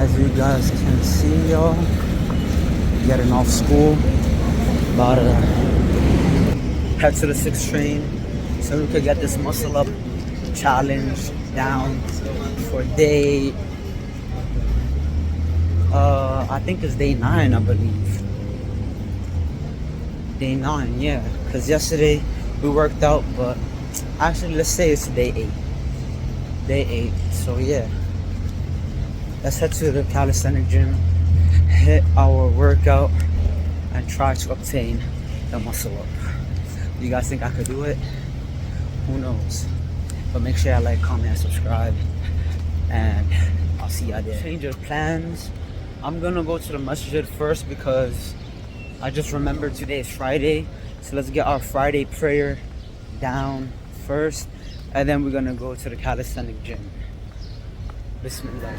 As you guys can see, y'all, getting off school, about to head to the 6th train so we could get this muscle up challenge down for day, I think it's day 9, I believe. Day 9, yeah, because yesterday we worked out, but actually let's say it's day 8. Day 8, so yeah. Let's head to the calisthenic gym, hit our workout, and try to obtain the muscle up. Do you guys think I could do it? Who knows? But make sure you like, comment, and subscribe, and I'll see y'all there. Change of plans. I'm gonna go to the masjid first because I just remembered today is Friday. So let's get our Friday prayer down first, and then we're gonna go to the calisthenic gym. Bismillah.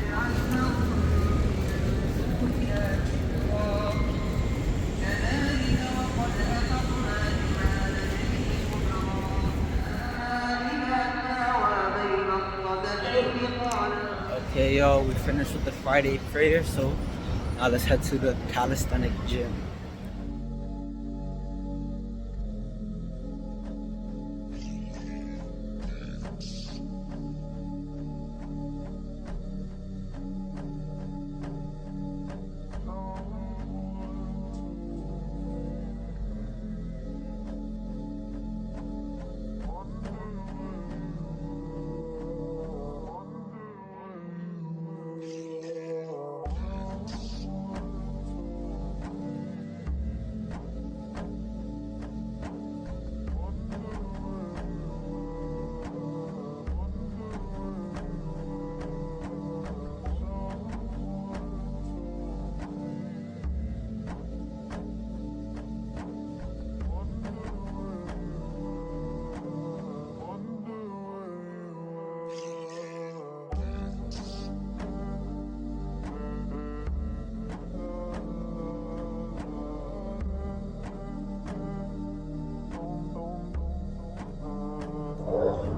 Okay, y'all, we finished with the Friday prayer, so now let's head to the calisthenic gym.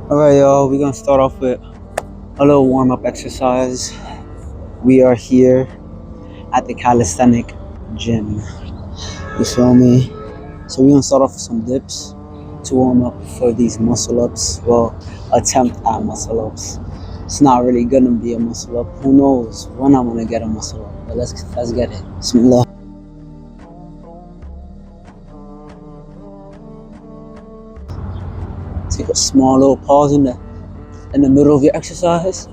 Alright, y'all, we're gonna start off with a little warm-up exercise. We are here at the calisthenic gym. You feel me? So we're gonna start off with some dips to warm up for these muscle ups. Well, attempt at muscle ups. It's not really gonna be a muscle up. Who knows when I'm gonna get a muscle up? But let's get it. Bismillah. Take a small little pause in the middle of your exercise.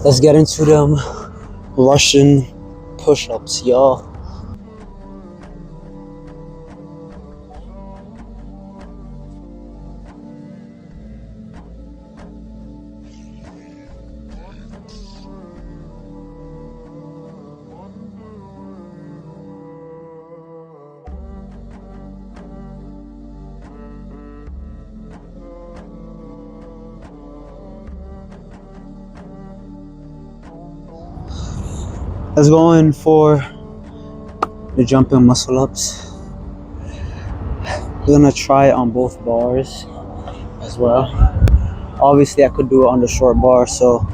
Let's get into them Russian push-ups, y'all. Let's go in for the jumping muscle ups. We're gonna try it on both bars as well. Obviously I could do it on the short bar, so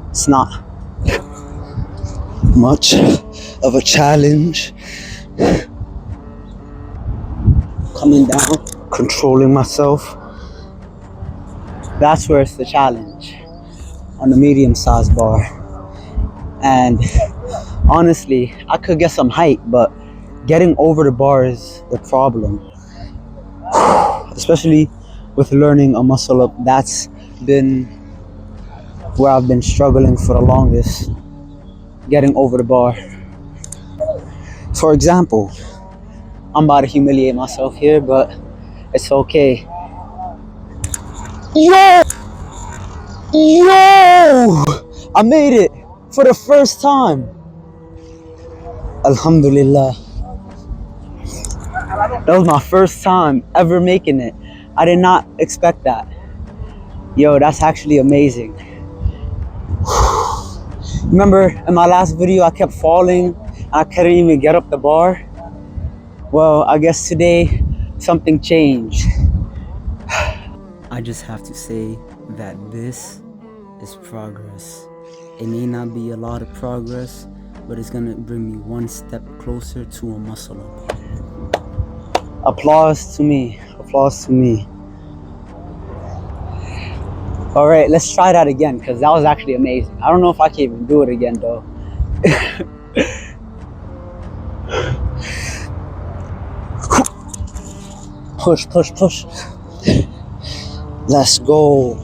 it's not much of a challenge. Coming down, controlling myself. That's where it's the challenge, on the medium sized bar. And honestly, I could get some height, but getting over the bar is the problem. Especially with learning a muscle up, that's been where I've been struggling for the longest. Getting over the bar. For example, I'm about to humiliate myself here, but it's okay. Yo! I made it for the first time. Alhamdulillah. That was my first time ever making it. I did not expect that. Yo, that's actually amazing. Remember in my last video I kept falling I couldn't even get up the bar. Well, I guess today something changed. I just have to say that this is progress. It may not be a lot of progress, but it's gonna bring me one step closer to a muscle up. Applause to me. Applause to me. All right, let's try that again because that was actually amazing. I don't know if I can even do it again though. Push, push, push. Let's go.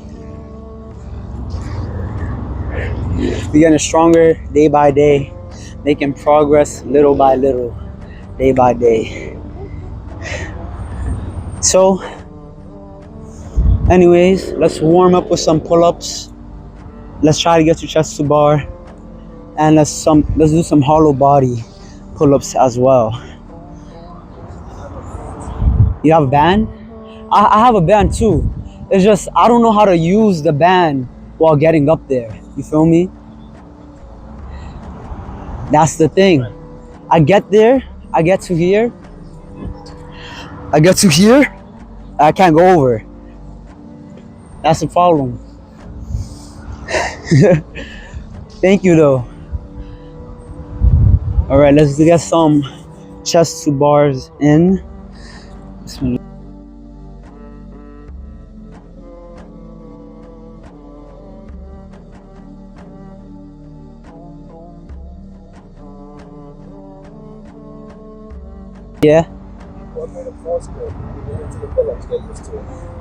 We're getting stronger day by day, making progress little by little, day by day. So, anyways, let's warm up with some pull-ups. Let's try to get to chest to bar, and let's do some hollow body pull-ups as well. You have a band? I have a band too. It's just I don't know how to use the band while getting up there. You feel me? That's the thing. I get there, I get to here, I can't go over. That's the problem. Thank you though. All right, let's get some chest to bars in. Yeah.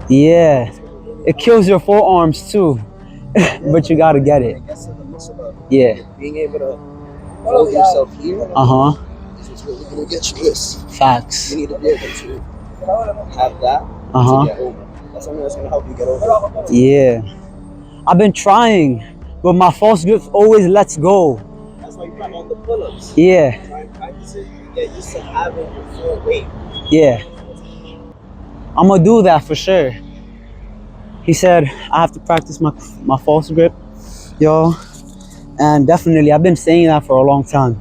Yeah. It kills your forearms too, but you gotta get it. Yeah. Being able to hold yourself here. Is really gonna get you this. Facts. You need to be able to have that to get over. That's something that's gonna help you get over. Yeah. I've been trying, but my false grip always lets go. That's why you practice on the pull-ups. Yeah. Try and practice it. You get used to having your full weight. Yeah. I'm gonna do that for sure. He said I have to practice my false grip, yo. And definitely, I've been saying that for a long time.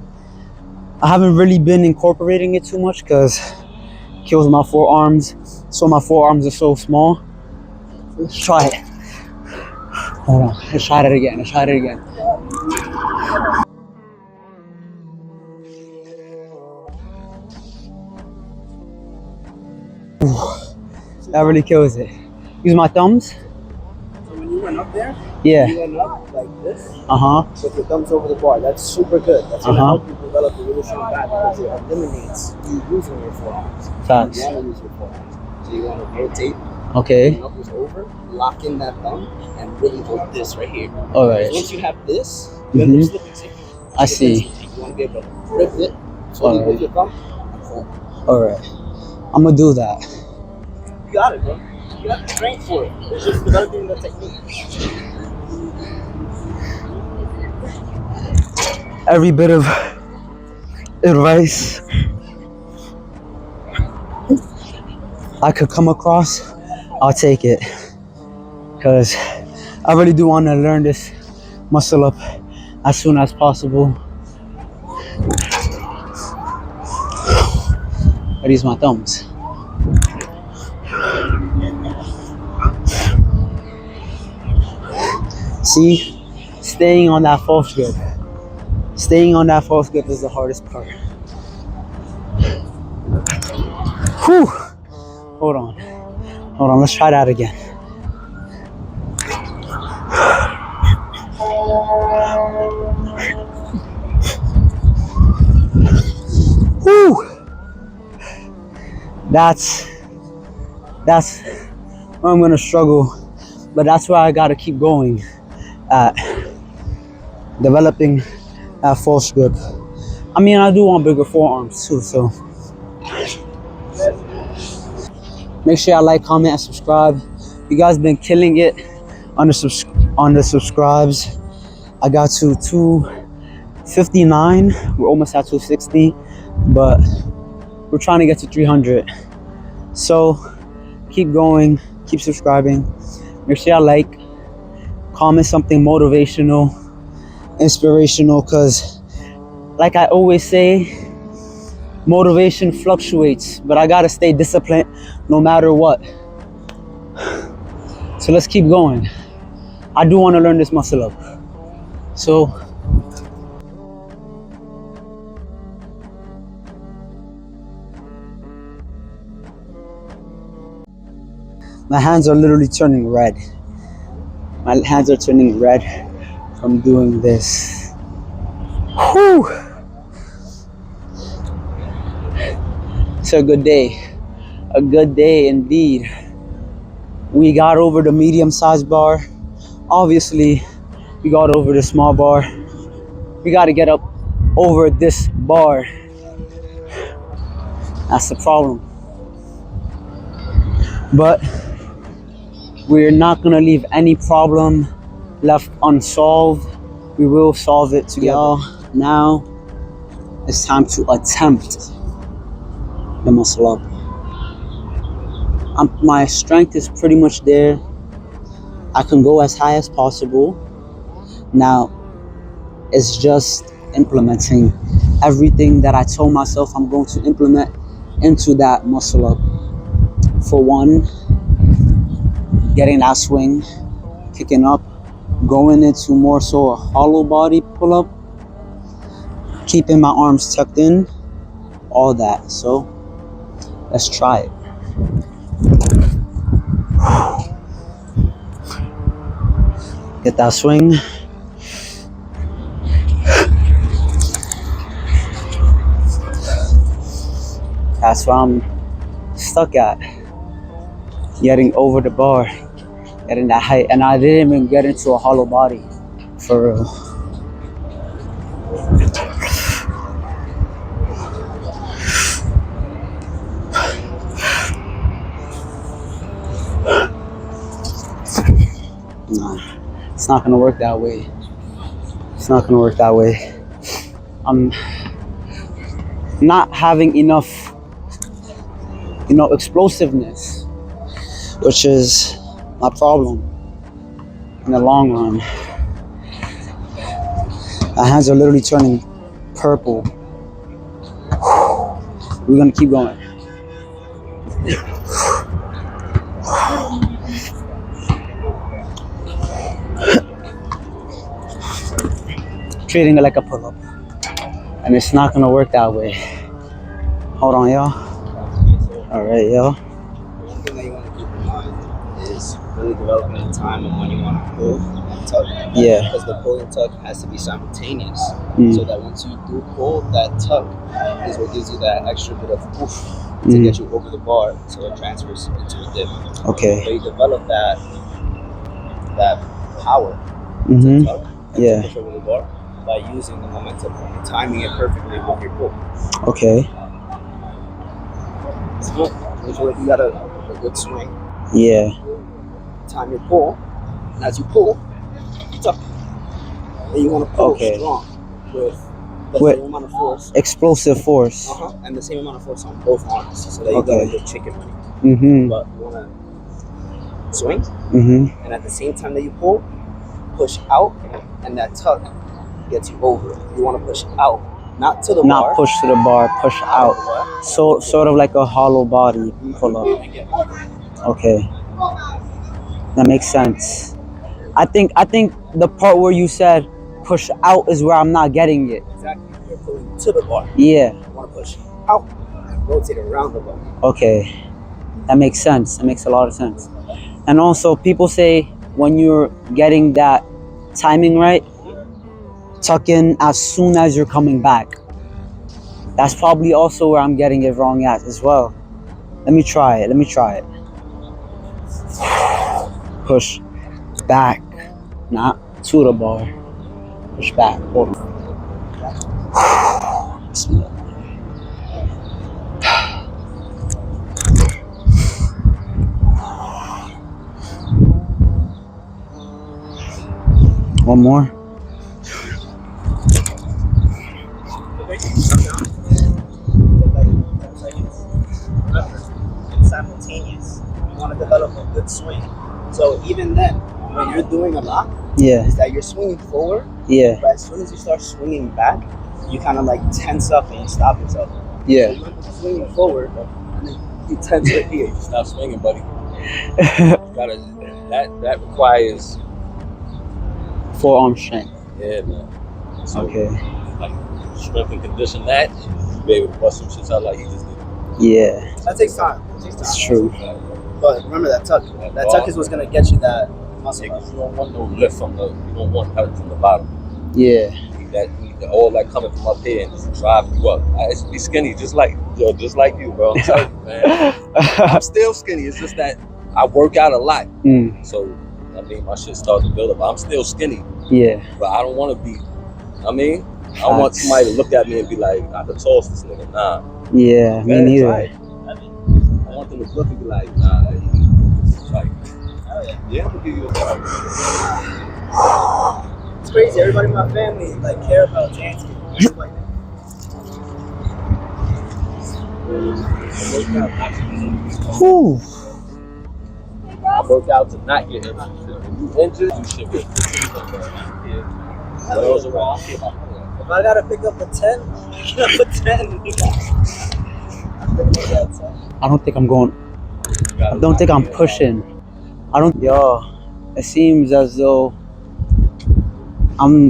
I haven't really been incorporating it too much because it kills my forearms. So my forearms are so small. Let's try it. Hold on. Let's try it again. Ooh, that really kills it. Use my thumbs. So when you went up there, Yeah. you went up like this. With your thumbs over the bar. That's super good. That's gonna help you develop a really strong back because it eliminates you using your forearms. Facts. You want to use your forearms. So you want to rotate. Okay. Your knuckles over, lock in that thumb, and really hold this right here. All right. Once you have this, you have the slipping stick. I see. You want to be able to grip it. So you hold your thumb. All right. I'm gonna do that. You got it, bro. You got the strength for it. It's just developing the technique. Every bit of advice I could come across, I'll take it. Because I really do want to learn this muscle up as soon as possible. I use my thumbs. See, staying on that false grip. Staying on that false grip is the hardest part. Whew. Hold on, let's try that again. Whew. That's where I'm gonna struggle, but that's where I gotta keep going at developing that false grip. I mean, I do want bigger forearms too, so make sure y'all like, comment, and subscribe. You guys been killing it on the subscribes. I got to 259. We're almost at 260, but we're trying to get to 300. So keep going, keep subscribing. Make sure y'all like, comment something motivational, inspirational, because like I always say, motivation fluctuates, but I gotta stay disciplined no matter what. So let's keep going. I do want to learn this muscle up. So my hands are literally turning red. My hands are turning red from doing this. Whew. It's a good day. A good day indeed. We got over the medium-sized bar. Obviously, we got over the small bar. We got to get up over this bar. That's the problem. But we're not gonna leave any problem left unsolved. We will solve it together. Now it's time to attempt the muscle up. My strength is pretty much there. I can go as high as possible. Now it's just implementing everything that I told myself I'm going to implement into that muscle up. For one, getting that swing, kicking up, going into more so a hollow body pull up, keeping my arms tucked in, all that. So let's try it. Get that swing. That's where I'm stuck at. Getting over the bar, getting that height, and I didn't even get into a hollow body for real. Nah, it's not gonna work that way. It's not gonna work that way. I'm not having enough, explosiveness, which is my problem in the long run. My hands are literally turning purple. We're gonna keep going. Treating it like a pull-up, and it's not gonna work that way. Hold on, y'all. All right, y'all. One thing that you want to keep in mind is really developing the time and when you want to pull and tuck. Yeah. Because the pull and tuck has to be simultaneous. Mm. So that once you do pull, that tuck is what gives you that extra bit of push to get you over the bar, so it transfers into a dip. Okay. So you develop that power Mm-hmm. to tuck and Yeah. to push over the bar by using the momentum and timing it perfectly with your pull. Okay. So make sure that you got a good swing. Yeah. Time your pull, and as you pull, you tuck. And you want to pull strong with the same amount of force. Explosive force. And the same amount of force on both arms, so that you got a good chicken wing. Mm-hmm. But you want to swing, Mm-hmm. and at the same time that you pull, push out, and that tuck gets you over. You want to push out, not to the bar. Not push to the bar, push out. So sort of like a hollow body pull up. Okay. That makes sense. I think the part where you said push out is where I'm not getting it. Exactly. You're pulling to the bar. Yeah. You want to push out and rotate around the bar. Okay. That makes sense. That makes a lot of sense. And also, people say when you're getting that timing right, tuck in as soon as you're coming back. That's probably also where I'm getting it wrong at as well. Let me try it. Push back, not to the bar. Push back. One more. It's simultaneous. You want to develop a good swing. So even then, when you're doing a lock, Yeah. is that you're swinging forward, Yeah. but as soon as you start swinging back, you kind of like tense up and you stop yourself. Yeah. So you're swinging forward, and then you tense right here. Stop swinging, buddy. You gotta, that requires, Forearm strength. yeah, man. So, Okay. like, strength and condition that, you be able to bust some shit out like he just did. Yeah, That takes time. It takes it's time. true. But remember that tuck. That tuck is what's gonna get you that muscle. You don't want no lift from you don't want help from the bottom. Yeah. You need all that coming from up here and just drive you up. I used to be skinny, just like you, bro. I'm telling you, man. I'm still skinny. It's just that I work out a lot. Mm, So, I mean, my shit started to build up. I'm still skinny, yeah. but I don't want to be, I mean, I want Facts. somebody to look at me and be like, I could toss this nigga. Nah. Yeah, me Man, neither. try it. I want them to look and be like, nah, like, yeah, I'm gonna give you a try. It's crazy. Everybody in my family like care about dancing. Like that. Whew. I work out to not get injured. If you injured, you should get When I was around, I If I gotta pick up a 10, pick up a 10. I don't think I'm going. I don't think I'm pushing. Yo, it seems as though I'm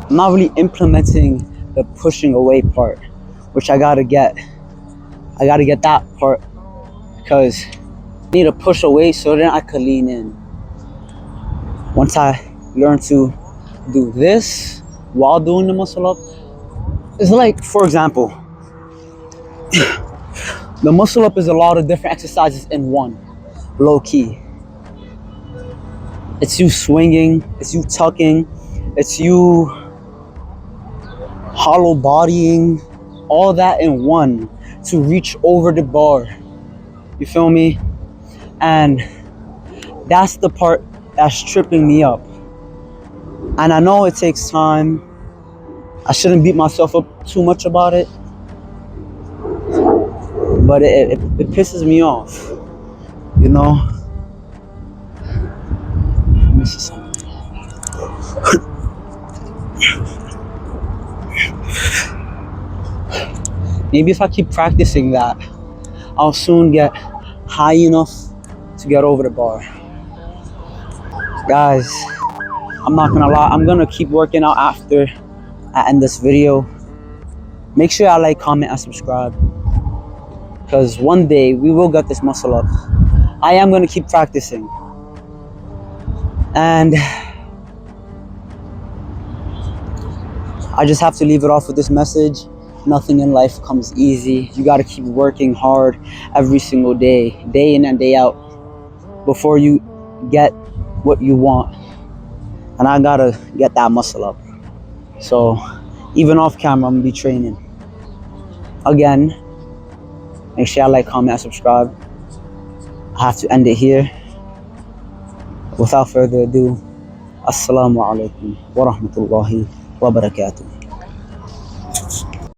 not really implementing the pushing away part, which I gotta get. I gotta get that part because I need to push away so then I could lean in. Once I learn to do this while doing the muscle up, it's like, for example, the muscle up is a lot of different exercises in one, low key. It's you swinging, it's you tucking, it's you hollow bodying, all that in one to reach over the bar. You feel me? And that's the part that's tripping me up. And I know it takes time. I shouldn't beat myself up too much about it. But it pisses me off, you know? Let me see something. Maybe if I keep practicing that, I'll soon get high enough to get over the bar. Guys, I'm not gonna lie, I'm gonna keep working out after I end this video. Make sure y'all like, comment, and subscribe. Because one day we will get this muscle up. I am gonna keep practicing. And I just have to leave it off with this message. Nothing in life comes easy. You gotta keep working hard every single day, day in and day out, before you get what you want. And I gotta get that muscle up. So even off camera, I'm gonna be training. Again, make sure you like, comment, and subscribe. I have to end it here. Without further ado, Assalamu alaikum wa rahmatullahi wa barakatuh.